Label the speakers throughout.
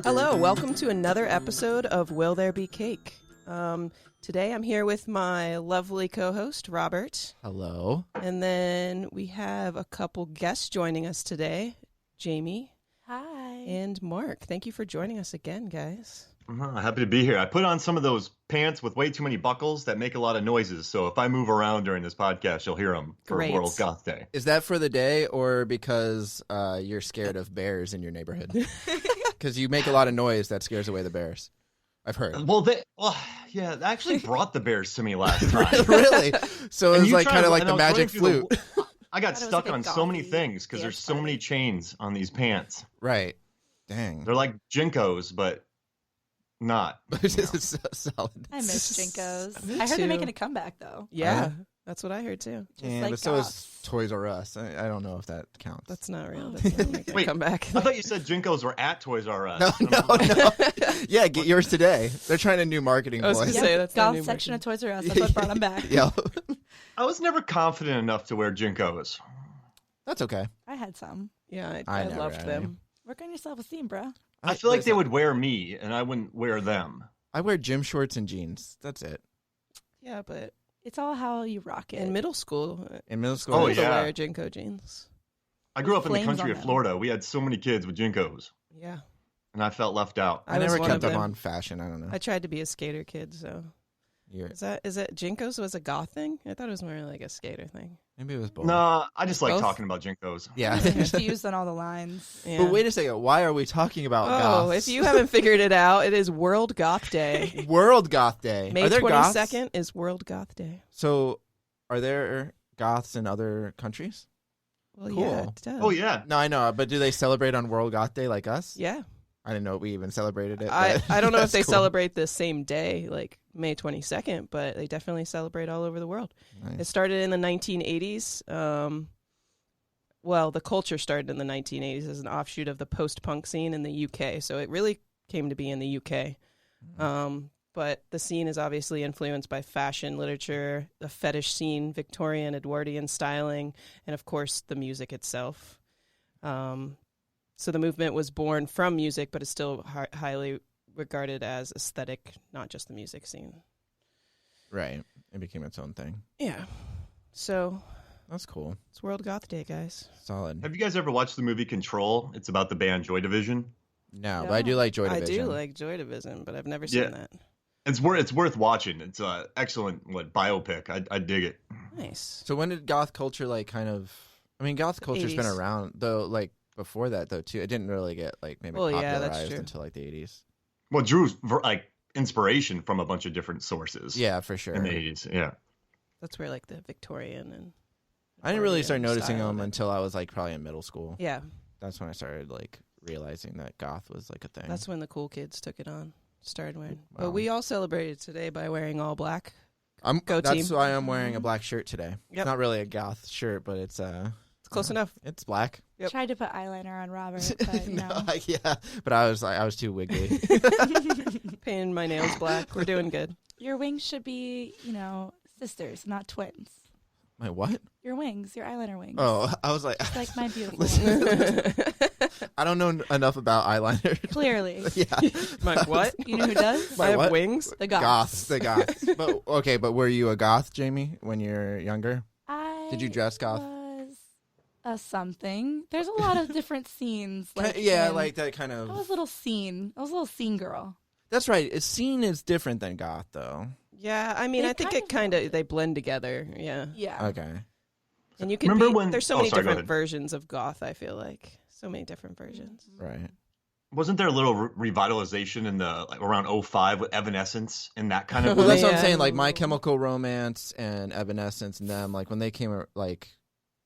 Speaker 1: Hello, welcome to another episode of Will There Be Cake? Today I'm here with my lovely co-host, Robert.
Speaker 2: Hello.
Speaker 1: And then we have a couple guests joining us today, Jamie.
Speaker 3: Hi.
Speaker 1: And Mark. Thank you for joining us again, guys.
Speaker 4: Happy to be here. I put on some of those pants with way too many buckles that make a lot of noises. So if I move around during this podcast, you'll hear them for
Speaker 1: Great.
Speaker 4: World Goth Day.
Speaker 2: Is that for the day or because you're scared of bears in your neighborhood? Because you make a lot of noise that scares away the bears. I've heard.
Speaker 4: Well, they actually brought the bears to me last time.
Speaker 2: Really? So it
Speaker 4: And
Speaker 2: was
Speaker 4: you
Speaker 2: like
Speaker 4: tried
Speaker 2: kind
Speaker 4: to-
Speaker 2: of like
Speaker 4: and
Speaker 2: the
Speaker 4: I was running
Speaker 2: magic
Speaker 4: through
Speaker 2: flute.
Speaker 4: I got
Speaker 3: Thought it was
Speaker 4: stuck
Speaker 3: like a
Speaker 4: on so many
Speaker 3: gothy
Speaker 4: things because there's
Speaker 3: dance
Speaker 4: so many
Speaker 3: party.
Speaker 4: chains on these pants.
Speaker 2: Right. Dang.
Speaker 4: They're like Jinkos, but not.
Speaker 2: This is so solid.
Speaker 3: I miss Jinkos.
Speaker 1: Me
Speaker 3: I heard
Speaker 1: too.
Speaker 3: they're making a comeback though.
Speaker 1: Yeah, that's what I heard too.
Speaker 3: Just
Speaker 2: Yeah,
Speaker 3: like
Speaker 2: but so is
Speaker 3: Goths.
Speaker 2: Toys R Us. I don't know if that counts.
Speaker 1: That's not real. That's not making a
Speaker 4: Wait,
Speaker 1: comeback.
Speaker 4: I thought you said Jinkos were at Toys R Us.
Speaker 2: No. Yeah, get yours today. They're trying a new marketing
Speaker 1: I was
Speaker 2: voice.
Speaker 1: gonna say, that's not
Speaker 3: Goth
Speaker 1: new
Speaker 3: section
Speaker 1: marketing.
Speaker 3: of Toys R Us. That's what brought them back.
Speaker 2: Yeah.
Speaker 4: I was never confident enough to wear Jinkos.
Speaker 2: That's okay.
Speaker 3: I had some.
Speaker 1: Yeah,
Speaker 2: I
Speaker 1: I
Speaker 2: never
Speaker 1: loved
Speaker 2: had
Speaker 1: them.
Speaker 3: Work on your self-esteem, bro.
Speaker 4: I feel like they
Speaker 2: listen,
Speaker 4: would wear me, and I wouldn't wear them.
Speaker 2: I wear gym shorts and jeans. That's it.
Speaker 1: Yeah, but
Speaker 3: It's all how you rock it.
Speaker 1: in middle school,
Speaker 2: In middle school.
Speaker 4: Oh,
Speaker 1: I used to
Speaker 4: yeah.
Speaker 1: wear Jinko jeans.
Speaker 4: I grew up in the
Speaker 3: Flames
Speaker 4: country
Speaker 3: on
Speaker 4: of
Speaker 3: them.
Speaker 4: Florida. We had so many kids with Jinkos,
Speaker 1: Yeah.
Speaker 4: and I felt left out.
Speaker 2: I
Speaker 1: was
Speaker 2: never
Speaker 1: one
Speaker 2: kept
Speaker 1: of
Speaker 2: up
Speaker 1: them.
Speaker 2: on fashion. I don't know.
Speaker 1: I tried to be a skater kid, so
Speaker 2: You're,
Speaker 1: is it Jinkos was a goth thing? I thought it was more like a skater thing.
Speaker 2: maybe it was both.
Speaker 4: Nah, I just like
Speaker 1: Both?
Speaker 4: talking about Jinkos.
Speaker 2: Yeah.
Speaker 3: Confused on all the lines.
Speaker 1: Yeah.
Speaker 2: But wait a second. Why are we talking about
Speaker 1: Oh,
Speaker 2: goths?
Speaker 1: if you haven't figured it out, it is World Goth Day.
Speaker 2: World Goth Day.
Speaker 1: May
Speaker 2: Are there goths?
Speaker 1: 22nd is World Goth Day.
Speaker 2: So, are there goths in other countries?
Speaker 1: Well,
Speaker 2: Cool.
Speaker 1: yeah, duh.
Speaker 4: Oh yeah,
Speaker 2: No, I know, but do they celebrate on World Goth Day like us?
Speaker 1: Yeah.
Speaker 2: I didn't know we even celebrated it.
Speaker 1: I
Speaker 2: but
Speaker 1: don't know if
Speaker 2: that's
Speaker 1: they
Speaker 2: cool.
Speaker 1: celebrate the same day, like May 22nd, but they definitely celebrate all over the world. It
Speaker 2: Nice.
Speaker 1: started in the 1980s. Well, the culture started in the 1980s as an offshoot of the post-punk scene in the UK. So it really came to be in the UK. But the scene is obviously influenced by fashion, literature, the fetish scene, Victorian, Edwardian styling, and of course the music itself. So the movement was born from music, but is still highly regarded as aesthetic, not just the music scene.
Speaker 2: Right. It became its own thing.
Speaker 1: Yeah. So
Speaker 2: That's cool.
Speaker 1: it's World Goth Day, guys.
Speaker 2: Solid.
Speaker 4: have you guys ever watched the movie Control? It's about the band Joy Division.
Speaker 2: No, but I do like Joy
Speaker 1: I
Speaker 2: Division.
Speaker 1: do like Joy Division, but I've never seen
Speaker 4: Yeah.
Speaker 1: that.
Speaker 4: It's worth watching. It's an excellent biopic. I dig it.
Speaker 1: Nice.
Speaker 2: So when did goth culture goth culture's been
Speaker 1: 80s.
Speaker 2: around though, like before that though too. It didn't really get like maybe
Speaker 1: Well, yeah, that's
Speaker 2: popularized
Speaker 1: true.
Speaker 2: until like the 80s.
Speaker 4: Well, it drew like inspiration from a bunch of different sources.
Speaker 2: Yeah, for sure.
Speaker 4: in the 80s. Yeah.
Speaker 1: That's where like the Victorian and
Speaker 2: I didn't really start
Speaker 1: Victorian
Speaker 2: noticing
Speaker 1: style
Speaker 2: them
Speaker 1: of it.
Speaker 2: until I was like probably in middle school.
Speaker 1: Yeah,
Speaker 2: That's when I started like realizing that goth was like a thing.
Speaker 1: that's when the cool kids took it on, started wearing.
Speaker 2: Wow.
Speaker 1: But we all celebrated today by wearing all black. Go
Speaker 2: That's
Speaker 1: team.
Speaker 2: why I'm wearing a black shirt today.
Speaker 1: Yep.
Speaker 2: It's not really a goth shirt, but it's
Speaker 1: It's close enough.
Speaker 2: It's black.
Speaker 1: Yep.
Speaker 3: Tried to put eyeliner on Robert, but no.
Speaker 2: Yeah, but I was too wiggly.
Speaker 1: Painting my nails black. We're doing good.
Speaker 3: Your wings should be, sisters, not twins.
Speaker 2: My what?
Speaker 3: Your wings, your eyeliner wings.
Speaker 2: Oh, I was like,
Speaker 3: Just like my beautiful
Speaker 2: Listen.
Speaker 3: ones.
Speaker 2: I don't know enough about eyeliner.
Speaker 3: Clearly.
Speaker 2: Yeah,
Speaker 1: My what?
Speaker 3: You know who does?
Speaker 2: My
Speaker 1: I have
Speaker 2: what?
Speaker 1: wings.
Speaker 3: The
Speaker 2: goths, the goths. But okay, but were you a goth, Jamie, when you're younger? Did you dress goth?
Speaker 3: Was a something. There's a lot of different scenes. Like
Speaker 2: Yeah,
Speaker 3: in-
Speaker 2: like that kind
Speaker 3: I was
Speaker 2: of.
Speaker 3: a little scene. I was a little scene girl.
Speaker 2: That's right. A scene is different than goth, though.
Speaker 1: Yeah, I mean,
Speaker 3: They
Speaker 1: I think they blend together. Yeah,
Speaker 3: Yeah.
Speaker 2: Okay.
Speaker 1: and you can
Speaker 4: Remember
Speaker 1: be,
Speaker 4: when-
Speaker 1: there's so
Speaker 4: oh,
Speaker 1: many
Speaker 4: sorry, go
Speaker 1: different
Speaker 4: ahead.
Speaker 1: versions of goth. I feel like so many different versions.
Speaker 2: Right.
Speaker 4: Wasn't there a little revitalization in the around 05 with Evanescence and that kind of
Speaker 2: Well, that's
Speaker 4: movie?
Speaker 2: what I'm
Speaker 1: Yeah.
Speaker 2: saying. Like My Chemical Romance and Evanescence and them, like when they came, like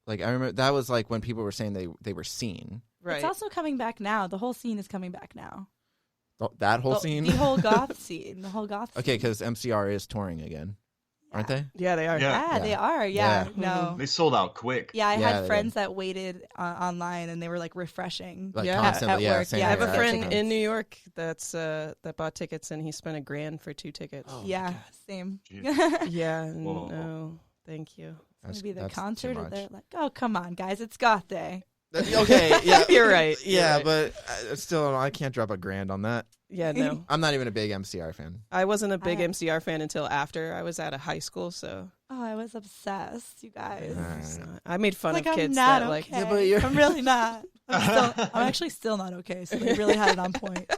Speaker 2: I remember that was like when people were saying they were seen.
Speaker 1: Right.
Speaker 3: It's also coming back now. The whole scene is coming back now.
Speaker 2: That whole scene.
Speaker 3: The whole goth scene. The whole goth scene.
Speaker 2: Okay, because MCR is touring again, aren't they?
Speaker 1: yeah, they are.
Speaker 4: Yeah.
Speaker 3: Yeah, they are. Yeah.
Speaker 2: Yeah.
Speaker 3: No.
Speaker 4: They sold out quick.
Speaker 3: Yeah, I
Speaker 2: Yeah,
Speaker 3: had
Speaker 2: they
Speaker 3: friends that waited online and they were like refreshing.
Speaker 2: Like
Speaker 1: Yeah.
Speaker 2: constantly,
Speaker 3: At
Speaker 2: yeah.
Speaker 3: work,
Speaker 2: saying
Speaker 3: yeah.
Speaker 1: I have
Speaker 2: they
Speaker 1: a
Speaker 2: were
Speaker 1: friend
Speaker 2: at
Speaker 1: in New York that bought tickets and he spent $1,000 for 2 tickets.
Speaker 2: Oh,
Speaker 3: Yeah,
Speaker 2: my God.
Speaker 3: same.
Speaker 4: Jeez.
Speaker 3: It's
Speaker 1: Yeah,
Speaker 4: Whoa.
Speaker 1: no, thank you.
Speaker 3: gonna be the
Speaker 2: that's too
Speaker 3: concert, and
Speaker 2: much.
Speaker 3: they're like, "Oh, come on, guys, it's Goth Day."
Speaker 2: Okay, yeah,
Speaker 1: You're right.
Speaker 2: Yeah,
Speaker 1: You're right.
Speaker 2: but still, I can't drop $1,000 on that.
Speaker 1: Yeah, no.
Speaker 2: I'm not even a big MCR fan.
Speaker 1: I wasn't a big
Speaker 3: I-
Speaker 1: MCR fan until after I was out of high school, so
Speaker 3: Oh, I was obsessed, you guys.
Speaker 1: it's not- I made fun
Speaker 3: Like,
Speaker 1: of
Speaker 3: I'm
Speaker 1: kids
Speaker 3: not
Speaker 1: that like
Speaker 3: okay.
Speaker 2: Yeah, but you're-
Speaker 3: I'm really not. I'm actually still not okay. So they really had it on point.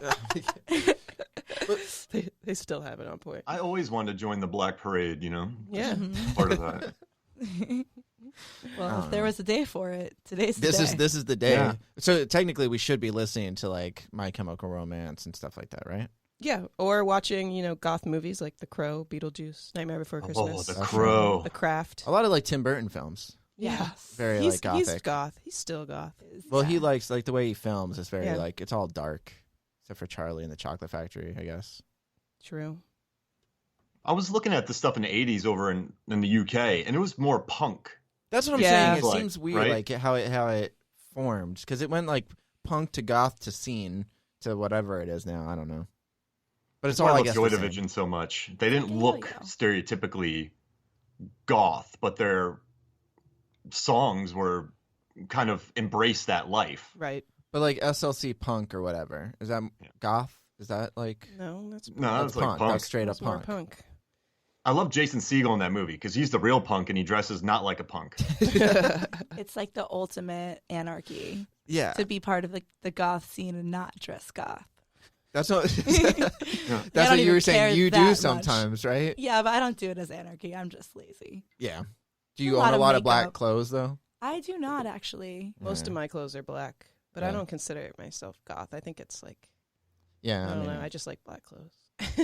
Speaker 1: they still have it on point.
Speaker 4: I always wanted to join the Black Parade, you know?
Speaker 1: Yeah.
Speaker 4: Part of that.
Speaker 3: Well, if there was a day for it, today's the
Speaker 2: This
Speaker 3: day.
Speaker 2: is the day.
Speaker 4: Yeah.
Speaker 2: So technically, we should be listening to like My Chemical Romance and stuff like that, right?
Speaker 1: Yeah, or watching, goth movies like The Crow, Beetlejuice, Nightmare Before Christmas.
Speaker 4: The Crow.
Speaker 1: The Craft.
Speaker 2: A lot of like Tim Burton films.
Speaker 3: Yes.
Speaker 2: Very
Speaker 1: He's
Speaker 2: like gothic.
Speaker 1: He's goth. He's still goth.
Speaker 2: Well, he likes like the way he films is very
Speaker 1: Yeah.
Speaker 2: like it's all dark, except for Charlie and the Chocolate Factory, I guess.
Speaker 1: True.
Speaker 4: I was looking at the stuff in the 80s over in the UK, and it was more punk.
Speaker 2: That's what I'm
Speaker 1: Yeah.
Speaker 2: saying. It
Speaker 4: Like,
Speaker 2: seems weird,
Speaker 4: right?
Speaker 2: like how it formed because it went like punk to goth to scene to whatever it is now. I don't know, but it's
Speaker 4: That's why
Speaker 2: all
Speaker 4: I
Speaker 2: I
Speaker 4: love
Speaker 2: guess
Speaker 4: Joy
Speaker 2: the same.
Speaker 4: Division so much. They didn't
Speaker 3: Yeah,
Speaker 4: look
Speaker 3: yeah.
Speaker 4: stereotypically goth, but their songs were kind of embraced that life.
Speaker 1: Right.
Speaker 2: But like SLC punk or whatever is that
Speaker 4: Yeah.
Speaker 2: goth? Is that like
Speaker 1: No, that's
Speaker 4: No,
Speaker 2: that's
Speaker 4: that's like punk.
Speaker 2: That's straight up
Speaker 1: that's more
Speaker 2: punk.
Speaker 1: punk.
Speaker 4: I love Jason Segel in that movie because he's the real punk and he dresses not like a punk.
Speaker 3: It's like the ultimate anarchy
Speaker 2: Yeah,
Speaker 3: to be part of the goth scene and not dress goth.
Speaker 2: that's what.
Speaker 3: I
Speaker 2: That's
Speaker 3: don't
Speaker 2: what you
Speaker 3: even
Speaker 2: were
Speaker 3: care
Speaker 2: saying. You
Speaker 3: that
Speaker 2: do
Speaker 3: much.
Speaker 2: sometimes, right?
Speaker 3: Yeah, but I don't do it as anarchy. I'm just lazy.
Speaker 2: Yeah. Do you
Speaker 3: A
Speaker 2: own
Speaker 3: lot
Speaker 2: a
Speaker 3: of
Speaker 2: lot of black
Speaker 3: makeup.
Speaker 2: clothes though?
Speaker 3: I do not actually.
Speaker 1: Most
Speaker 2: Yeah.
Speaker 1: of my clothes are black, but
Speaker 2: Yeah.
Speaker 1: I don't consider myself goth. I think it's like,
Speaker 2: Yeah,
Speaker 1: I don't
Speaker 2: mean,
Speaker 1: know. I just like black clothes.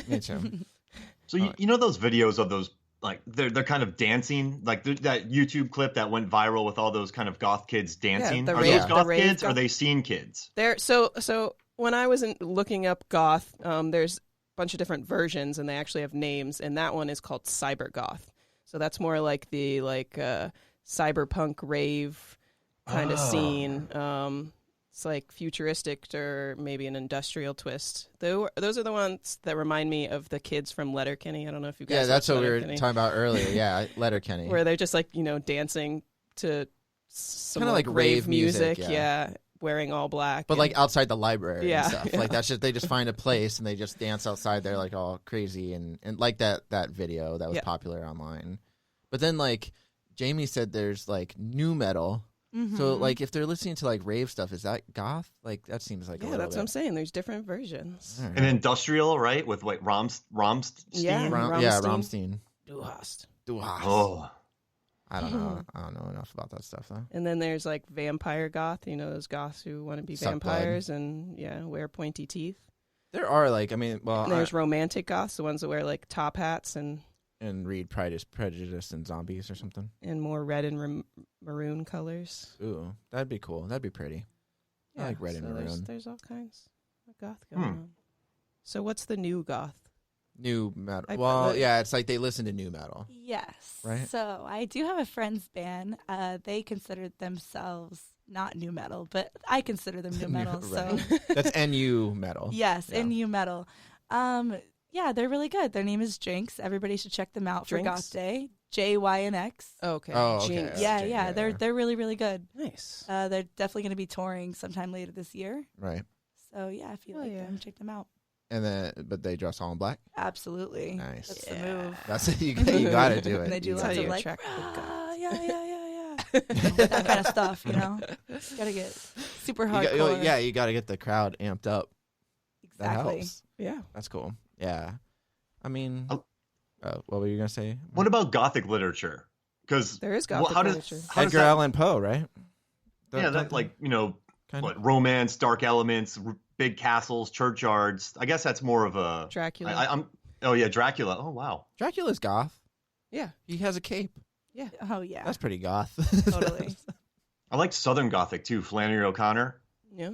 Speaker 2: me too.
Speaker 4: So you know those videos of those like they're kind of dancing like that YouTube clip that went viral with all those kind of goth kids dancing.
Speaker 1: the
Speaker 4: Are
Speaker 1: rave-
Speaker 4: those
Speaker 1: the
Speaker 4: goth
Speaker 1: rave
Speaker 4: kids? Or are
Speaker 1: goth-
Speaker 4: they scene kids?
Speaker 1: There, so when I was looking up goth, there's a bunch of different versions, and they actually have names. And that one is called Cybergoth. So that's more like the cyberpunk rave kind of scene. It's like futuristic or maybe an industrial twist. Those are the ones that remind me of the kids from Letterkenny. I don't know if you guys.
Speaker 2: Yeah, that's
Speaker 1: watch
Speaker 2: what we were
Speaker 1: Letterkenny,
Speaker 2: talking about earlier. Yeah, Letterkenny.
Speaker 1: where they're just like dancing to some
Speaker 2: Kinda like rave music, yeah.
Speaker 1: Yeah, wearing all black.
Speaker 2: But
Speaker 1: and-
Speaker 2: like outside the library
Speaker 1: Yeah,
Speaker 2: and stuff.
Speaker 1: yeah.
Speaker 2: Like that's just they just find a place and they just dance outside there like all crazy and like that video that was
Speaker 1: Yeah.
Speaker 2: popular online. But then like Jamie said there's like new metal.
Speaker 3: Mm-hmm.
Speaker 2: So like if they're listening to like rave stuff, is that goth? Like that seems like a
Speaker 1: yeah,
Speaker 2: little
Speaker 1: that's what I'm saying. There's different versions.
Speaker 2: All right.
Speaker 4: And industrial, right? With like Rammstein.
Speaker 1: Yeah.
Speaker 2: Yeah,
Speaker 1: Rammstein.
Speaker 2: Rammstein.
Speaker 1: Du hast.
Speaker 4: Oh,
Speaker 2: I don't know. I don't know enough about that stuff though.
Speaker 1: And then there's like vampire goth. Those goths who want to be
Speaker 2: Suck blood.
Speaker 1: vampires and wear pointy teeth.
Speaker 2: There are like I mean, well,
Speaker 1: And there's romantic goths, the ones that wear like top hats and
Speaker 2: and read Pride is Prejudice and Zombies or something.
Speaker 1: more red and maroon colors.
Speaker 2: Ooh, that'd be cool. That'd be pretty. I like red and
Speaker 1: so
Speaker 2: maroon.
Speaker 1: There's all kinds of goth going on. So what's the new goth?
Speaker 2: New metal.
Speaker 1: I-
Speaker 2: Well,
Speaker 1: the-
Speaker 2: yeah, it's like they listen to new metal.
Speaker 3: Yes.
Speaker 2: Right?
Speaker 3: So I do have a friend's band. They consider themselves not new metal, but I consider them new metal.
Speaker 2: Right.
Speaker 3: So
Speaker 2: That's NU metal.
Speaker 3: yes,
Speaker 2: Yeah.
Speaker 3: and new metal. Yeah, they're really good. Their name is Jinx. Everybody should check them out for
Speaker 1: Drinks?
Speaker 3: Goth Day. JYNX.
Speaker 1: Okay.
Speaker 2: Oh, okay.
Speaker 1: Jinx.
Speaker 3: Yeah,
Speaker 2: Jinx,
Speaker 3: yeah,
Speaker 2: yeah,
Speaker 3: they're
Speaker 2: yeah.
Speaker 3: they're really really good.
Speaker 1: Nice.
Speaker 3: They're definitely going to be touring sometime later this year.
Speaker 2: Right.
Speaker 3: So yeah, if you
Speaker 1: Oh,
Speaker 3: like
Speaker 1: yeah.
Speaker 3: them, check them out.
Speaker 2: And then, but they dress all in black.
Speaker 3: Absolutely.
Speaker 2: Nice.
Speaker 3: That's
Speaker 1: Yeah.
Speaker 3: the move.
Speaker 2: That's you got to do it.
Speaker 3: And they do
Speaker 2: You
Speaker 1: That's
Speaker 3: lots
Speaker 1: how
Speaker 2: gotta
Speaker 3: of
Speaker 1: you
Speaker 3: like,
Speaker 1: attract the goths.
Speaker 3: yeah. That kind of stuff, Gotta get super
Speaker 2: You
Speaker 3: hardcore.
Speaker 2: you got to get the crowd amped up. That
Speaker 3: exactly.
Speaker 2: helps.
Speaker 1: Yeah.
Speaker 2: That's cool. Yeah. I mean,
Speaker 4: Oh.
Speaker 2: what were you gonna say?
Speaker 4: what about Gothic literature? Because
Speaker 1: There is gothic literature.
Speaker 4: how does
Speaker 2: Edgar
Speaker 4: that-
Speaker 2: Allan Poe, right?
Speaker 4: Yeah, that like
Speaker 2: kind of.
Speaker 4: what romance, dark elements, big castles, churchyards. I guess that's more of a
Speaker 1: Dracula.
Speaker 4: I'm. Oh yeah, Dracula. Oh wow.
Speaker 2: Dracula's goth.
Speaker 1: Yeah.
Speaker 2: He has a cape.
Speaker 3: Oh yeah.
Speaker 2: That's pretty goth.
Speaker 3: Totally.
Speaker 4: I like Southern Gothic too. Flannery O'Connor.
Speaker 1: Yeah.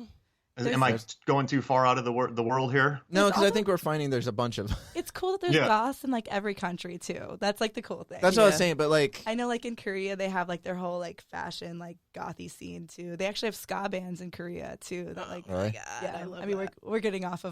Speaker 4: Am I going too far out of the world here?
Speaker 2: No,
Speaker 3: There's
Speaker 2: because I
Speaker 3: also-
Speaker 2: think we're finding there's a bunch of.
Speaker 3: It's cool that there's
Speaker 4: Yeah.
Speaker 3: goths in like every country too. That's like the cool thing.
Speaker 2: That's what I was
Speaker 1: Yeah.
Speaker 2: saying, but like,
Speaker 3: I know like in Korea they have like their whole like fashion like gothy scene too. They actually have ska bands in Korea too. That like
Speaker 2: Right.
Speaker 3: yeah.
Speaker 1: I love
Speaker 3: mean
Speaker 1: that.
Speaker 3: we're getting off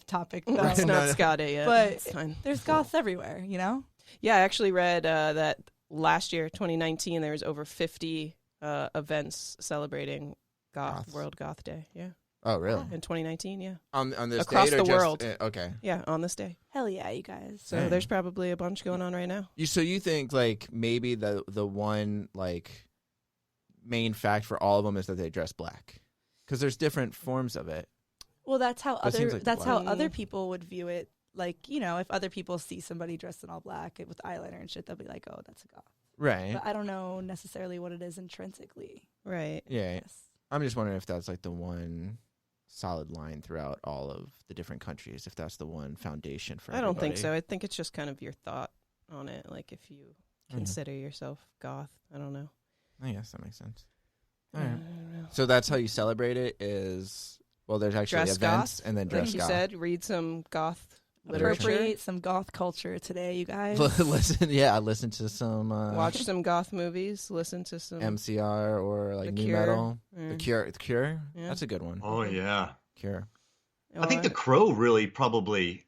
Speaker 3: topic.
Speaker 1: It's
Speaker 3: Though.
Speaker 1: not
Speaker 2: No.
Speaker 1: ska day yet.
Speaker 3: But
Speaker 1: it's fine.
Speaker 3: There's goths everywhere,
Speaker 1: Yeah, I actually read that last year, 2019, there was over 50 events celebrating
Speaker 2: Goths.
Speaker 1: World Goth Day. Yeah,
Speaker 2: Oh, really?
Speaker 1: in 2019. Yeah,
Speaker 2: On this
Speaker 1: Across
Speaker 2: date or
Speaker 1: the world.
Speaker 2: Okay.
Speaker 1: yeah, on this day.
Speaker 3: Hell yeah, you guys.
Speaker 1: So
Speaker 2: Dang.
Speaker 1: there's probably a bunch going on right now.
Speaker 2: So you think like maybe the one like main fact for all of them is that they dress black, because there's different forms of it.
Speaker 3: Well, that's how
Speaker 2: But it seems
Speaker 3: other
Speaker 2: like
Speaker 3: that's
Speaker 2: black.
Speaker 3: how other people would view it. Like, you know, if other people see somebody dressed in all black with eyeliner and shit, they'll be like, "Oh, that's a goth."
Speaker 2: Right.
Speaker 3: But I don't know necessarily what it is intrinsically.
Speaker 1: Right.
Speaker 2: Yeah.
Speaker 3: Yes.
Speaker 2: I'm just wondering if that's like the one solid line throughout all of the different countries, if that's the one foundation for
Speaker 1: I don't think
Speaker 2: everybody.
Speaker 1: so. I think it's just kind of your thought on it. Like if you
Speaker 2: Yeah.
Speaker 1: consider yourself goth, I don't know.
Speaker 2: I guess that makes sense.
Speaker 1: I
Speaker 2: All right.
Speaker 1: don't know.
Speaker 2: So that's how you celebrate it is, well, there's actually
Speaker 1: Dress
Speaker 2: events
Speaker 1: goth,
Speaker 2: and then dress
Speaker 1: like you
Speaker 2: goth.
Speaker 1: said, read some goth
Speaker 2: Literature.
Speaker 1: literature,
Speaker 3: Appropriate some goth culture today, you guys.
Speaker 2: listen to some
Speaker 1: watch some goth movies, listen to some
Speaker 2: MCR or like
Speaker 1: The
Speaker 2: new
Speaker 1: Cure.
Speaker 2: metal.
Speaker 1: Mm.
Speaker 2: The Cure?
Speaker 1: Yeah.
Speaker 2: That's a good one.
Speaker 4: Oh yeah.
Speaker 2: Cure.
Speaker 4: I think The Crow really probably,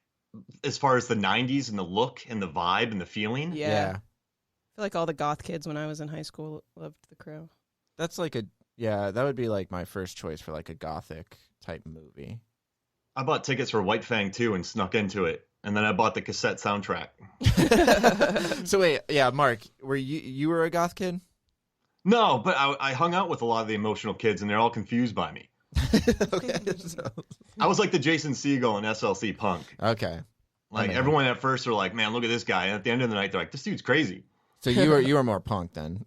Speaker 4: as far as the 90s and the look and the vibe and the feeling.
Speaker 1: Yeah. I feel like all the goth kids when I was in high school loved The Crow.
Speaker 2: That's like that would be like my first choice for like a gothic type movie.
Speaker 4: I bought tickets for White Fang 2 and snuck into it. And then I bought the cassette soundtrack.
Speaker 2: So wait, yeah, Mark, were you were a goth kid?
Speaker 4: No, but I hung out with a lot of the emotional kids and they're all confused by me.
Speaker 2: Okay. So,
Speaker 4: I was like the Jason Segel in SLC Punk.
Speaker 2: okay.
Speaker 4: Like
Speaker 2: Okay.
Speaker 4: everyone at first were like, man, look at this guy. And at the end of the night, they're like, this dude's crazy.
Speaker 2: So you were more punk then.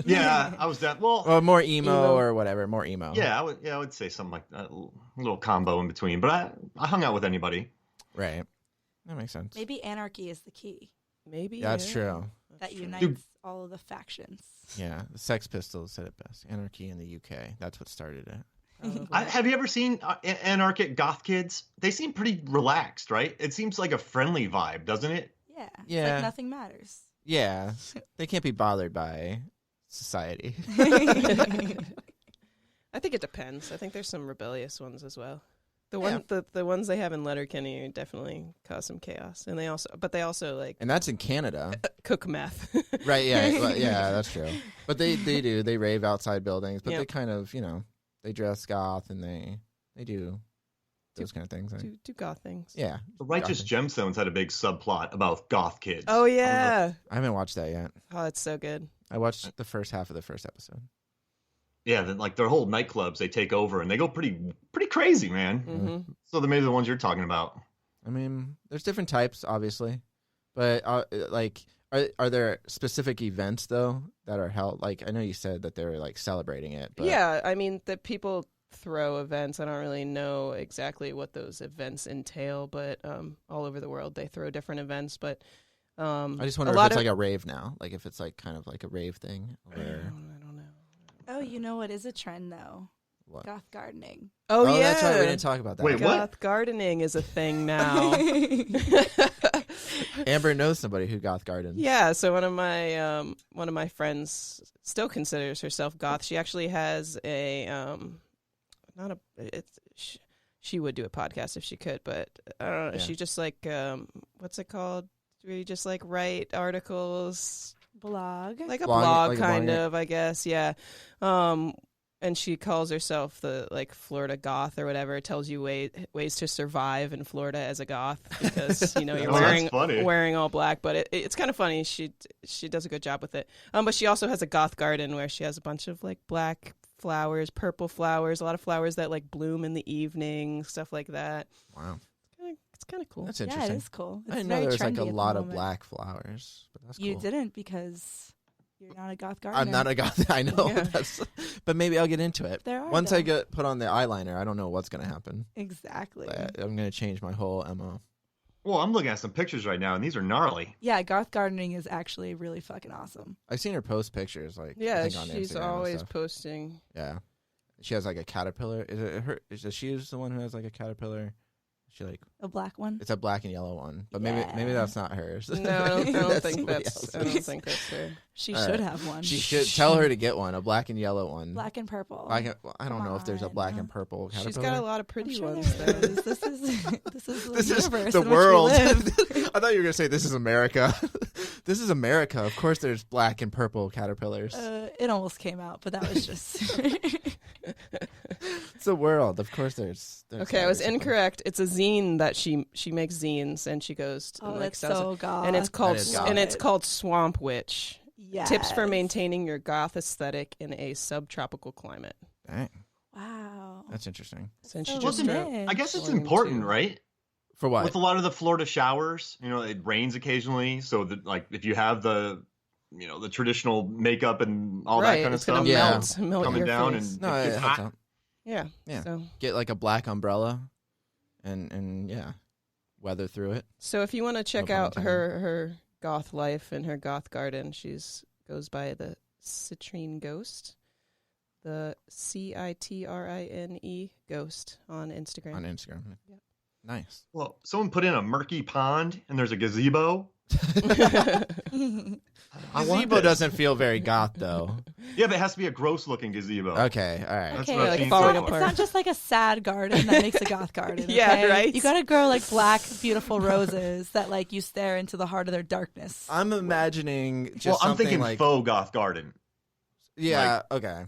Speaker 4: Yeah, I was that. Well,
Speaker 2: Or more emo,
Speaker 1: Emo.
Speaker 2: or whatever, more emo.
Speaker 4: yeah, I would say something like that, a little combo in between. But I hung out with anybody.
Speaker 2: Right. That makes sense.
Speaker 3: Maybe anarchy is the key
Speaker 1: Maybe
Speaker 2: Yeah, that's true.
Speaker 3: that
Speaker 1: true.
Speaker 3: unites all of the factions.
Speaker 2: Yeah, the Sex Pistols said it best. Anarchy in the UK. That's what started it.
Speaker 1: Probably.
Speaker 4: Have you ever seen Anarchic Goth Kids? They seem pretty relaxed, right? It seems like a friendly vibe, doesn't it?
Speaker 3: Yeah. It's
Speaker 2: Yeah.
Speaker 3: like nothing matters.
Speaker 2: Yeah, they can't be bothered by society.
Speaker 1: I think it depends. I think there's some rebellious ones as well. The
Speaker 2: Yeah.
Speaker 1: the ones they have in Letterkenny definitely cause some chaos, and they also like
Speaker 2: And that's in Canada.
Speaker 1: cook meth.
Speaker 2: Right, yeah. Well, yeah, that's true. But they do. They rave outside buildings, but
Speaker 1: Yep.
Speaker 2: they kind of, they dress goth and they do those kind of things. Right?
Speaker 1: do goth things.
Speaker 2: Yeah.
Speaker 4: The Righteous Gemstones had a big subplot about goth kids.
Speaker 1: Oh yeah.
Speaker 2: I haven't watched that yet.
Speaker 1: Oh, it's so good.
Speaker 2: I watched the first half of the first episode.
Speaker 4: Yeah, like their whole nightclubs, they take over and they go pretty crazy, man.
Speaker 1: Hmm.
Speaker 4: So they're maybe the ones you're talking about.
Speaker 2: I mean, there's different types, obviously. But, are there specific events, though, that are held? Like, I know you said that they were, like, celebrating it. But
Speaker 1: Yeah, I mean, the people throw events. I don't really know exactly what those events entail, but all over the world they throw different events. But
Speaker 2: I just wonder
Speaker 1: a
Speaker 2: if
Speaker 1: lot
Speaker 2: it's
Speaker 1: of-
Speaker 2: like a rave now. Like, if it's, like, kind of like a rave thing.
Speaker 1: I
Speaker 2: Or
Speaker 1: don't know.
Speaker 3: Oh, you know what is a trend though?
Speaker 2: what?
Speaker 3: Goth gardening.
Speaker 1: Oh, yeah,
Speaker 2: that's right. We didn't talk about that.
Speaker 4: Wait, what?
Speaker 1: Goth gardening is a thing now.
Speaker 2: Amber knows somebody who goth gardens.
Speaker 1: Yeah, so one of my friends still considers herself goth. She actually has she would do a podcast if she could, but I don't know.
Speaker 2: Yeah.
Speaker 1: She just like what's it called? Where you just like write articles,
Speaker 3: Blog.
Speaker 1: like a
Speaker 2: Blog-
Speaker 1: blog
Speaker 2: like a
Speaker 1: kind
Speaker 2: blog,
Speaker 1: of, I guess. Yeah. And she calls herself the like Florida goth or whatever. It tells you ways to survive in Florida as a goth because you're
Speaker 4: Oh, that's funny.
Speaker 1: wearing all black. But it's kind of funny. She does a good job with it. But she also has a goth garden where she has a bunch of like black flowers, purple flowers, a lot of flowers that like bloom in the evening, stuff like that.
Speaker 2: Wow.
Speaker 1: It's kind of cool.
Speaker 2: That's
Speaker 3: Yeah,
Speaker 2: interesting.
Speaker 3: it is cool. It's
Speaker 2: I didn't know
Speaker 3: very
Speaker 2: there was like
Speaker 3: trendy
Speaker 2: a
Speaker 3: at the
Speaker 2: lot of
Speaker 3: moment.
Speaker 2: black flowers. But that's
Speaker 3: You
Speaker 2: cool.
Speaker 3: didn't because you're not a goth gardener.
Speaker 2: I'm not a goth. I know.
Speaker 1: Yeah.
Speaker 2: But maybe I'll get into it.
Speaker 3: There are,
Speaker 2: Once I
Speaker 3: though.
Speaker 2: get put on the eyeliner, I don't know what's going to happen.
Speaker 3: Exactly.
Speaker 2: I'm going to change my whole MO.
Speaker 4: Well, I'm looking at some pictures right now, and these are gnarly.
Speaker 3: Yeah, goth gardening is actually really fucking awesome.
Speaker 2: I've seen her post pictures. Like, I
Speaker 1: Yeah,
Speaker 2: think on
Speaker 1: she's
Speaker 2: Instagram and
Speaker 1: always
Speaker 2: stuff.
Speaker 1: posting.
Speaker 2: Yeah. She has like a caterpillar. Is it her? Is she the one who has like a caterpillar? She like
Speaker 3: A black one.
Speaker 2: it's a black and yellow one, but maybe
Speaker 3: Yeah.
Speaker 2: that's not hers.
Speaker 1: No, I don't think
Speaker 2: somebody
Speaker 1: that's. I
Speaker 2: else's.
Speaker 1: don't think that's her.
Speaker 3: She
Speaker 2: All
Speaker 3: should
Speaker 2: right.
Speaker 3: have one.
Speaker 2: She should tell her to get one, a black and yellow one.
Speaker 3: Black and purple.
Speaker 2: Black and, well, I don't
Speaker 3: Come
Speaker 2: know if there's a
Speaker 3: on.
Speaker 2: black and purple caterpillar.
Speaker 1: She's got a lot of
Speaker 3: I'm
Speaker 1: pretty
Speaker 3: sure
Speaker 1: ones
Speaker 3: there
Speaker 1: there.
Speaker 3: is. This is the
Speaker 2: This is
Speaker 3: universe
Speaker 2: the
Speaker 3: in which we
Speaker 2: world.
Speaker 3: live.
Speaker 2: I thought you were gonna say this is America. This is America. Of course, there's black and purple caterpillars.
Speaker 3: It almost came out, but that was just.
Speaker 2: It's the world. Of course, there's
Speaker 1: Okay, I was incorrect. It's a zine that she makes zines and she goes to,
Speaker 3: Oh,
Speaker 1: like
Speaker 3: that's
Speaker 1: sells
Speaker 3: so
Speaker 1: it.
Speaker 3: goth.
Speaker 1: And it's called
Speaker 2: That is goth.
Speaker 1: Swamp Witch.
Speaker 3: Yes.
Speaker 1: Tips for maintaining your goth aesthetic in a subtropical climate.
Speaker 2: Dang,
Speaker 3: Wow.
Speaker 2: that's interesting.
Speaker 1: Since
Speaker 3: so
Speaker 1: she just
Speaker 3: niche.
Speaker 1: wrote,
Speaker 4: I guess it's
Speaker 1: Volume
Speaker 4: important,
Speaker 1: 2.
Speaker 4: right?
Speaker 2: For what?
Speaker 4: With a lot of the Florida showers, it rains occasionally. So that, like, if you have the traditional makeup and all
Speaker 1: right,
Speaker 4: that kind of
Speaker 1: it's gonna
Speaker 4: stuff
Speaker 1: melt
Speaker 4: coming
Speaker 1: your
Speaker 4: down,
Speaker 1: face.
Speaker 4: and
Speaker 2: No,
Speaker 4: it
Speaker 2: it
Speaker 4: gets
Speaker 2: helps
Speaker 4: hot.
Speaker 2: out.
Speaker 1: Yeah.
Speaker 2: Yeah.
Speaker 1: So,
Speaker 2: Get like a black umbrella, and yeah, weather through it.
Speaker 1: so if you want to check
Speaker 2: pun
Speaker 1: out
Speaker 2: intended.
Speaker 1: her goth life and her goth garden, goes by the Citrine Ghost, the CITRINE Ghost on Instagram.
Speaker 2: On Instagram.
Speaker 1: Yep.
Speaker 2: Nice.
Speaker 4: Well, someone put in a murky pond, and there's a gazebo. I want
Speaker 2: Gazebo
Speaker 4: this.
Speaker 2: doesn't feel very goth though.
Speaker 4: Yeah, but it has to be a gross-looking gazebo.
Speaker 2: Okay, all right.
Speaker 4: That's
Speaker 3: Okay,
Speaker 4: what I've
Speaker 1: like
Speaker 4: seen
Speaker 1: falling
Speaker 4: so
Speaker 3: it's
Speaker 4: far.
Speaker 1: apart.
Speaker 3: not just like a sad garden that makes a goth garden.
Speaker 1: Yeah,
Speaker 3: okay?
Speaker 1: right?
Speaker 3: You gotta grow like black, beautiful roses that like you stare into the heart of their darkness.
Speaker 2: I'm imagining just
Speaker 4: Well, I'm
Speaker 2: something
Speaker 4: thinking
Speaker 2: like
Speaker 4: faux goth garden.
Speaker 2: yeah. Okay.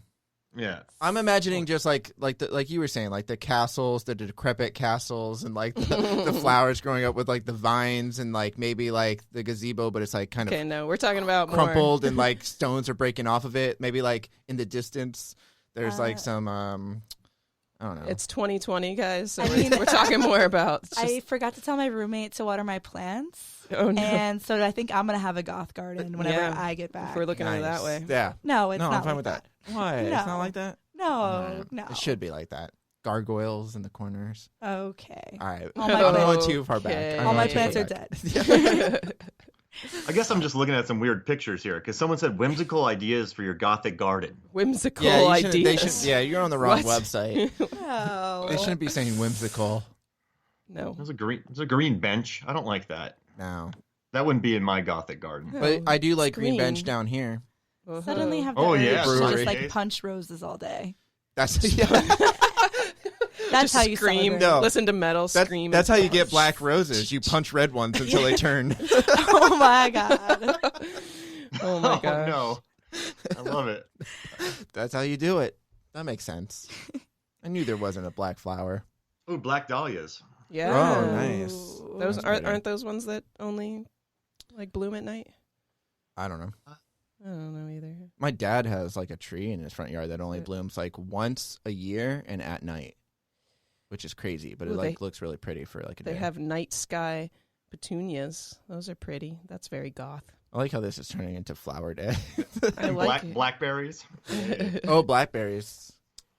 Speaker 4: Yeah.
Speaker 2: I'm imagining just like you were saying, like the castles, the decrepit castles, and like the flowers growing up with like the vines, and like maybe like the gazebo, but it's like kind
Speaker 1: Okay,
Speaker 2: of
Speaker 1: no, we're talking about more.
Speaker 2: crumpled and like stones are breaking off of it. Maybe like in the distance, there's like some I don't know.
Speaker 1: It's 2020, guys, so
Speaker 3: I
Speaker 1: we're,
Speaker 3: mean-
Speaker 1: we're talking more about. It's
Speaker 3: I
Speaker 1: just,
Speaker 3: forgot to tell my roommate to water my plants,
Speaker 1: oh no,
Speaker 3: and so I think I'm gonna have a goth garden whenever
Speaker 1: Yeah.
Speaker 3: I get back.
Speaker 1: if we're looking at it that way.
Speaker 2: Yeah.
Speaker 3: No, it's
Speaker 2: No,
Speaker 3: not
Speaker 2: I'm fine
Speaker 3: like
Speaker 2: with that. Why? It's
Speaker 3: No.
Speaker 2: not like that.
Speaker 3: No, no.
Speaker 2: It should be like that. Gargoyles in the corners.
Speaker 3: Okay.
Speaker 2: All right.
Speaker 3: All my
Speaker 2: I'm
Speaker 3: plants-
Speaker 2: going too far back.
Speaker 1: Okay.
Speaker 2: I'm
Speaker 3: All my
Speaker 2: going too
Speaker 3: plants
Speaker 2: far
Speaker 3: are
Speaker 2: back.
Speaker 3: dead.
Speaker 4: I guess I'm just looking at some weird pictures here because someone said whimsical ideas for your Gothic garden.
Speaker 1: Whimsical
Speaker 2: Yeah, you shouldn't-
Speaker 1: ideas.
Speaker 2: they should, yeah, you're on the wrong
Speaker 1: What?
Speaker 2: website.
Speaker 3: No.
Speaker 2: They shouldn't be saying whimsical.
Speaker 1: No.
Speaker 4: There's a green bench. I don't like that.
Speaker 2: No.
Speaker 4: That wouldn't be in my Gothic garden.
Speaker 2: But I do like green
Speaker 1: green.
Speaker 2: bench down here.
Speaker 3: Suddenly have the
Speaker 4: Oh,
Speaker 3: urge
Speaker 4: yeah,
Speaker 3: to
Speaker 2: brewery.
Speaker 3: just like punch roses all day.
Speaker 2: That's yeah.
Speaker 3: That's
Speaker 1: Just
Speaker 3: how you
Speaker 1: scream.
Speaker 3: celebrate.
Speaker 2: No.
Speaker 1: Listen to metal scream.
Speaker 2: That's how
Speaker 1: and
Speaker 2: you get
Speaker 1: punch.
Speaker 2: black roses. You punch red ones until they turn.
Speaker 3: Oh my god.
Speaker 1: Oh my
Speaker 4: Oh,
Speaker 1: gosh.
Speaker 4: no. I love it.
Speaker 2: That's how you do it. That makes sense. I knew there wasn't a black flower.
Speaker 4: Ooh, black dahlias.
Speaker 1: Yeah.
Speaker 2: Oh, nice.
Speaker 1: Those
Speaker 2: That's
Speaker 1: aren't
Speaker 2: pretty.
Speaker 1: those ones that only like bloom at night?
Speaker 2: I don't know.
Speaker 1: I don't know either.
Speaker 2: My dad has like a tree in his front yard that only
Speaker 1: Good.
Speaker 2: blooms like once a year and at night, which is crazy, but it
Speaker 1: Ooh,
Speaker 2: like
Speaker 1: they-
Speaker 2: looks really pretty for like a
Speaker 1: They
Speaker 2: day.
Speaker 1: have night sky petunias. Those are pretty. That's very goth.
Speaker 2: I like how this is turning into flower day.
Speaker 1: I
Speaker 4: And
Speaker 1: like it.
Speaker 4: blackberries.
Speaker 2: Oh, blackberries.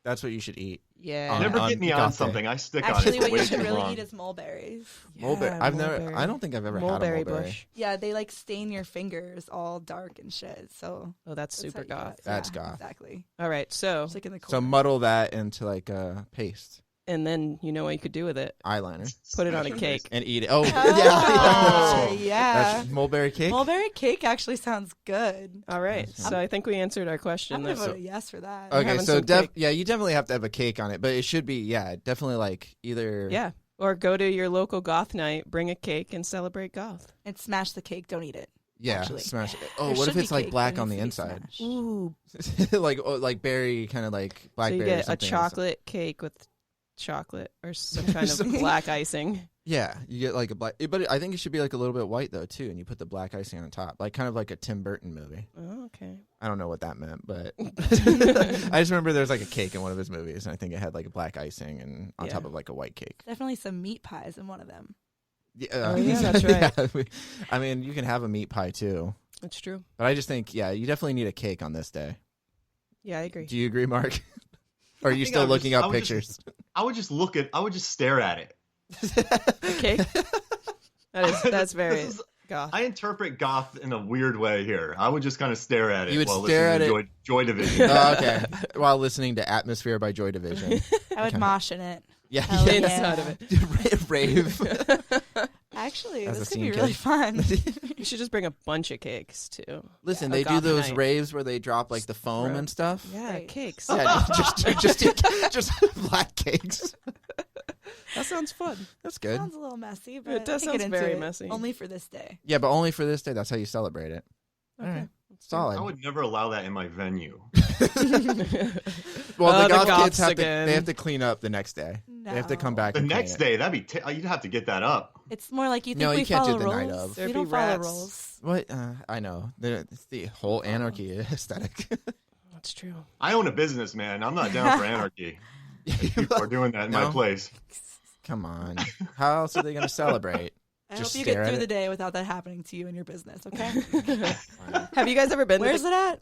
Speaker 2: That's what you should eat.
Speaker 1: Yeah.
Speaker 4: Never
Speaker 2: on
Speaker 4: get me on
Speaker 2: Gothic.
Speaker 4: something. I stick
Speaker 3: Actually,
Speaker 4: on it.
Speaker 3: what you
Speaker 4: way
Speaker 3: should
Speaker 4: too
Speaker 3: really
Speaker 4: long.
Speaker 3: eat is mulberries.
Speaker 2: Mulberry.
Speaker 1: Yeah,
Speaker 2: I've never.
Speaker 1: mulberry.
Speaker 2: I don't think I've ever
Speaker 1: mulberry
Speaker 2: had a mulberry.
Speaker 1: bush.
Speaker 3: Yeah, they like stain your fingers all dark and shit. So
Speaker 1: Oh, that's
Speaker 3: that's
Speaker 1: super
Speaker 3: how you
Speaker 1: goth.
Speaker 3: get it.
Speaker 2: That's
Speaker 3: Yeah,
Speaker 2: goth.
Speaker 3: Exactly.
Speaker 1: All right. So,
Speaker 3: Just like in the
Speaker 2: So
Speaker 3: corner.
Speaker 2: muddle that into like a paste
Speaker 1: and then you know what you could do with it.
Speaker 2: eyeliner
Speaker 1: Put it on a cake.
Speaker 2: and eat it. Oh,
Speaker 3: Oh,
Speaker 2: yeah.
Speaker 3: yeah.
Speaker 2: That's mulberry cake.
Speaker 3: Mulberry cake actually sounds good.
Speaker 1: All right.
Speaker 2: I'm-
Speaker 1: So I think we answered our question.
Speaker 3: I'm gonna
Speaker 1: though.
Speaker 3: vote a yes for that.
Speaker 2: Okay,
Speaker 1: having
Speaker 2: so
Speaker 1: some cake.
Speaker 2: yeah, you definitely have to have a cake on it, but it should be definitely like either
Speaker 1: Yeah. Or go to your local goth night, bring a cake, and celebrate goth.
Speaker 3: And smash the cake. Don't eat it.
Speaker 2: yeah,
Speaker 3: actually.
Speaker 2: smash it. Oh,
Speaker 3: There
Speaker 2: what if
Speaker 3: should be
Speaker 2: it's like
Speaker 3: cake,
Speaker 2: black
Speaker 3: but it
Speaker 2: on the
Speaker 3: needs to be
Speaker 2: inside?
Speaker 3: smashed.
Speaker 1: Ooh.
Speaker 2: like berry kind of like
Speaker 1: So
Speaker 2: blackberry.
Speaker 1: you
Speaker 2: or
Speaker 1: get a
Speaker 2: something
Speaker 1: chocolate cake with chocolate or some kind of
Speaker 2: Something-
Speaker 1: black icing.
Speaker 2: Yeah, you get like a black, but I think it should be like a little bit white though too, and you put the black icing on top, like kind of like a Tim Burton movie.
Speaker 1: Oh, okay.
Speaker 2: I don't know what that meant, but I just remember there was like a cake in one of his movies, and I think it had like a black icing and on
Speaker 1: Yeah.
Speaker 2: top of like a white cake.
Speaker 3: Definitely some meat pies in one of them.
Speaker 2: Yeah,
Speaker 1: Oh, yeah, that's right.
Speaker 2: yeah, I mean, you can have a meat pie too,
Speaker 1: That's true.
Speaker 2: but I just think you definitely need a cake on this day.
Speaker 1: Yeah, I agree.
Speaker 2: Do you agree, Mark? Or are you
Speaker 4: think
Speaker 2: still
Speaker 4: I would
Speaker 2: looking
Speaker 4: just-
Speaker 2: up
Speaker 4: I would
Speaker 2: pictures?
Speaker 4: I would just stare at it.
Speaker 1: Cake? That's very
Speaker 4: This is-
Speaker 1: goth.
Speaker 4: I interpret goth in a weird way here. I would just kind of stare at it
Speaker 2: You would
Speaker 4: while
Speaker 2: stare
Speaker 4: listening
Speaker 2: at
Speaker 4: to Joy Division.
Speaker 2: Oh, okay. While listening to "Atmosphere" by Joy Division.
Speaker 3: I would
Speaker 2: Okay.
Speaker 3: mosh in it.
Speaker 2: Yeah,
Speaker 3: Hell
Speaker 1: The
Speaker 3: yeah.
Speaker 1: inside of it.
Speaker 2: rave.
Speaker 3: Actually,
Speaker 2: As a
Speaker 3: this could
Speaker 2: scene
Speaker 3: be really
Speaker 2: cake.
Speaker 3: fun.
Speaker 1: You should just bring a bunch of cakes too.
Speaker 2: Listen,
Speaker 1: Yeah,
Speaker 2: they
Speaker 1: a
Speaker 2: do
Speaker 1: goth
Speaker 2: those
Speaker 1: night.
Speaker 2: raves where they drop like the foam
Speaker 1: Right.
Speaker 2: and stuff.
Speaker 1: Yeah,
Speaker 3: Right.
Speaker 1: cakes.
Speaker 2: Yeah, just black cakes.
Speaker 1: That sounds fun.
Speaker 2: That's good.
Speaker 3: Sounds a little messy, but
Speaker 1: It does
Speaker 3: I can get
Speaker 1: sound
Speaker 3: into
Speaker 1: very
Speaker 3: it.
Speaker 1: messy.
Speaker 3: Only for this day.
Speaker 2: Yeah, but only for this day. That's how you celebrate it. All
Speaker 1: Okay.
Speaker 2: right. Solid.
Speaker 4: I would never allow that in my venue.
Speaker 2: Well, the
Speaker 1: the
Speaker 2: Goth
Speaker 1: Goths
Speaker 2: kids have
Speaker 1: again.
Speaker 2: they have to clean up the next day.
Speaker 3: No.
Speaker 2: They have to come back
Speaker 4: The
Speaker 2: and clean
Speaker 4: next
Speaker 2: it.
Speaker 4: day, you'd have to get that up.
Speaker 3: It's more like you think
Speaker 2: No,
Speaker 3: we
Speaker 2: you can't do
Speaker 3: follow
Speaker 2: it the
Speaker 3: rules.
Speaker 2: night of.
Speaker 1: There'd
Speaker 3: We don't
Speaker 1: be
Speaker 3: follow
Speaker 1: rats.
Speaker 3: rules.
Speaker 2: What? I know. It's the whole anarchy aesthetic.
Speaker 1: That's true.
Speaker 4: I own a business, man. I'm not down for anarchy. People are doing that in my
Speaker 2: No?
Speaker 4: place.
Speaker 2: Come on. How else are they going to celebrate?
Speaker 3: I
Speaker 2: Just
Speaker 3: hope you
Speaker 2: stare
Speaker 3: get
Speaker 2: at
Speaker 3: through
Speaker 2: it.
Speaker 3: the day without that happening to you and your business, okay?
Speaker 1: Have you guys ever been
Speaker 3: Where's
Speaker 1: to
Speaker 3: it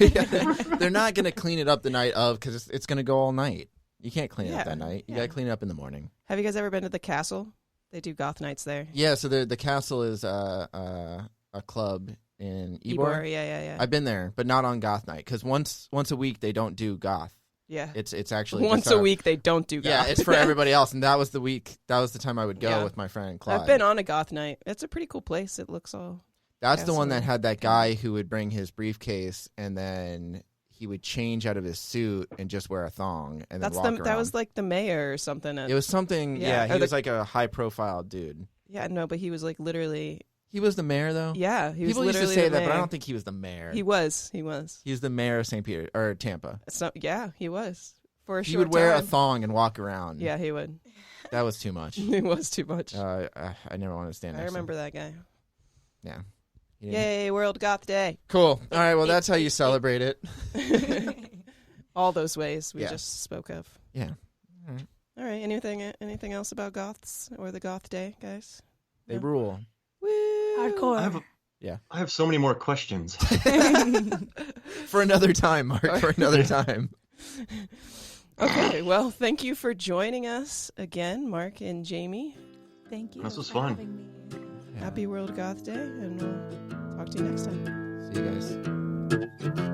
Speaker 3: at?
Speaker 2: They're not going to clean it up the night of because it's going to go all night. You can't clean it up
Speaker 1: Yeah,
Speaker 2: that night. You
Speaker 1: yeah.
Speaker 2: got to clean it up in the morning.
Speaker 1: Have you guys ever been to the castle? They do goth nights there.
Speaker 2: Yeah, so the castle is a club in Ybor.
Speaker 1: Yeah.
Speaker 2: I've been there, but not on goth night because once a week they don't do goth.
Speaker 1: Yeah.
Speaker 2: It's actually
Speaker 1: Once
Speaker 2: just
Speaker 1: a week they don't do goth.
Speaker 2: Yeah, it's for everybody else, and that was the week. That was the time I would go
Speaker 1: Yeah.
Speaker 2: with my friend Claude.
Speaker 1: I've been on a goth night. It's a pretty cool place. It looks all.
Speaker 2: That's the one that
Speaker 1: Castle.
Speaker 2: had that guy who would bring his briefcase and then he would change out of his suit and just wear a thong and then
Speaker 1: That's
Speaker 2: walk
Speaker 1: the
Speaker 2: around.
Speaker 1: that was like the mayor or something.
Speaker 2: It was something.
Speaker 1: Yeah,
Speaker 2: Yeah,
Speaker 1: or
Speaker 2: he
Speaker 1: the-
Speaker 2: was like a high profile dude.
Speaker 1: Yeah, no, but he was like literally.
Speaker 2: He was the mayor though.
Speaker 1: Yeah, he was
Speaker 2: People used
Speaker 1: literally
Speaker 2: to say
Speaker 1: the
Speaker 2: that, but I
Speaker 1: mayor.
Speaker 2: don't think he was the mayor.
Speaker 1: He was. He was.
Speaker 2: He was the mayor of St. Peter or Tampa.
Speaker 1: So yeah, he was for a
Speaker 2: He
Speaker 1: short
Speaker 2: would wear a
Speaker 1: time.
Speaker 2: thong and walk around.
Speaker 1: Yeah, he would.
Speaker 2: That was too much.
Speaker 1: It was too much.
Speaker 2: I never want to stand
Speaker 1: I
Speaker 2: next to him.
Speaker 1: remember that guy.
Speaker 2: Yeah. He didn't-
Speaker 1: Yay, World Goth Day!
Speaker 2: Cool. All right. Well, that's how you celebrate it.
Speaker 1: All those ways we
Speaker 2: Yeah.
Speaker 1: just spoke of.
Speaker 2: Yeah.
Speaker 1: All right. Anything else about goths or the Goth Day, guys?
Speaker 2: They
Speaker 1: No.
Speaker 2: rule.
Speaker 1: Woo!
Speaker 3: Hardcore.
Speaker 4: I have so many more questions.
Speaker 2: For another time, Mark. For another time.
Speaker 1: Okay. Well, thank you for joining us again, Mark and Jamie.
Speaker 3: Thank you.
Speaker 4: This was
Speaker 3: for
Speaker 4: fun.
Speaker 3: having me.
Speaker 2: Yeah.
Speaker 1: Happy World Goth Day, and we'll talk to you next time.
Speaker 2: See you guys.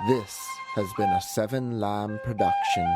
Speaker 2: This has been a Seven Lamb production.